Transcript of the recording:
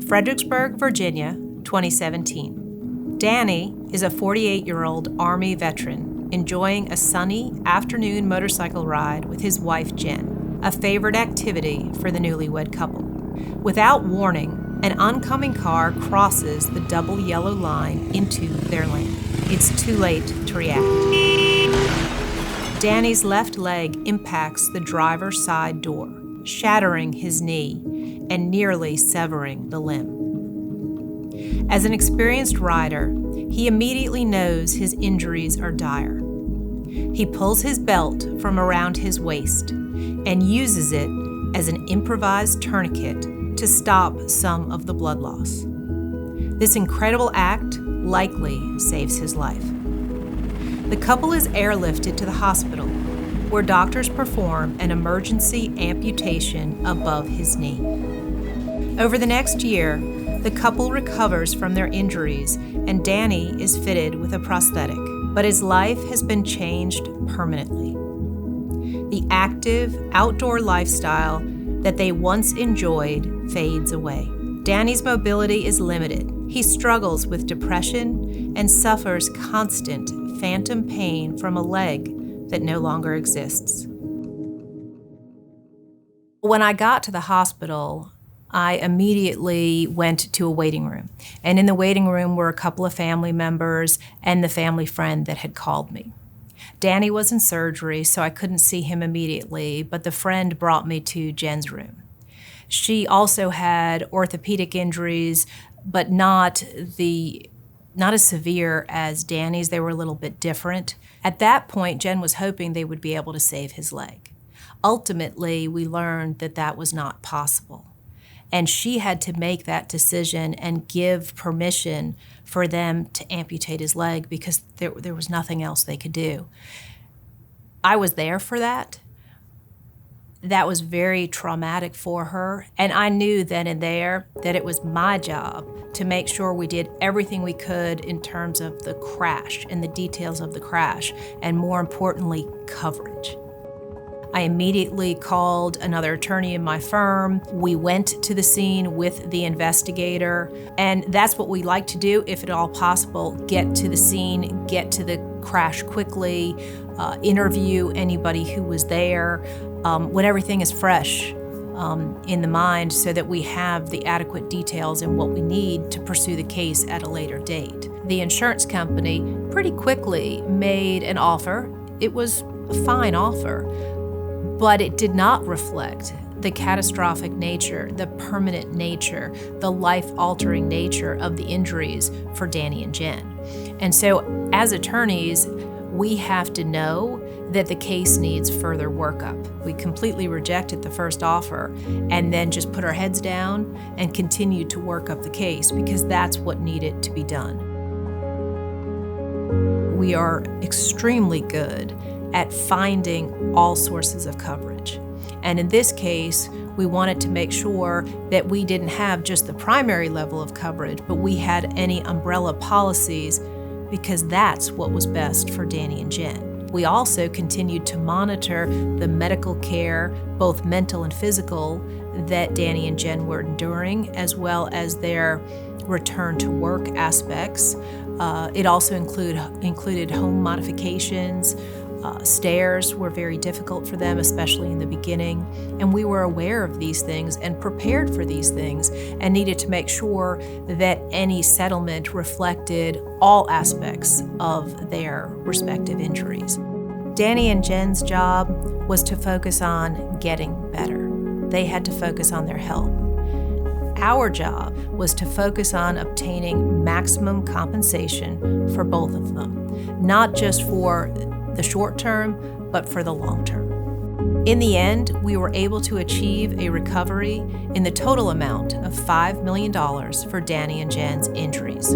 Fredericksburg, Virginia, 2017. Danny is a 48-year-old Army veteran enjoying a sunny afternoon motorcycle ride with his wife, Jen, a favorite activity for the newlywed couple. Without warning, an oncoming car crosses the double yellow line into their lane. It's too late to react. Danny's left leg impacts the driver's side door, shattering his knee and nearly severing the limb. As an experienced rider, he immediately knows his injuries are dire. He pulls his belt from around his waist and uses it as an improvised tourniquet to stop some of the blood loss. This incredible act likely saves his life. The couple is airlifted to the hospital, where doctors perform an emergency amputation above his knee. Over the next year, the couple recovers from their injuries and Danny is fitted with a prosthetic, but his life has been changed permanently. The active, outdoor lifestyle that they once enjoyed fades away. Danny's mobility is limited. He struggles with depression and suffers constant phantom pain from a leg that no longer exists. When I got to the hospital, I immediately went to a waiting room. And in the waiting room were a couple of family members and the family friend that had called me. Danny was in surgery, so I couldn't see him immediately, but the friend brought me to Jen's room. She also had orthopedic injuries, but not as severe as Danny's. They were a little bit different. At that point, Jen was hoping they would be able to save his leg. Ultimately, we learned that that was not possible. And she had to make that decision and give permission for them to amputate his leg because there was nothing else they could do. I was there for that. That was very traumatic for her. And I knew then and there that it was my job to make sure we did everything we could in terms of the crash and the details of the crash, and more importantly, coverage. I immediately called another attorney in my firm. We went to the scene with the investigator, and that's what we like to do, if at all possible, get to the scene, get to the crash quickly, interview anybody who was there, when everything is fresh in the mind, so that we have the adequate details and what we need to pursue the case at a later date. The insurance company pretty quickly made an offer. It was a fine offer, but it did not reflect the catastrophic nature, the permanent nature, the life-altering nature of the injuries for Danny and Jen. And so as attorneys, we have to know that the case needs further workup. We completely rejected the first offer and then just put our heads down and continued to work up the case because that's what needed to be done. We are extremely good at finding all sources of coverage. And in this case, we wanted to make sure that we didn't have just the primary level of coverage, but we had any umbrella policies because that's what was best for Danny and Jen. We also continued to monitor the medical care, both mental and physical, that Danny and Jen were enduring, as well as their return to work aspects. It also included home modifications. Stairs were very difficult for them, especially in the beginning, and we were aware of these things and prepared for these things and needed to make sure that any settlement reflected all aspects of their respective injuries. Danny and Jen's job was to focus on getting better. They had to focus on their health. Our job was to focus on obtaining maximum compensation for both of them, not just for the short term, but for the long term. In the end, we were able to achieve a recovery in the total amount of $5 million for Danny and Jen's injuries.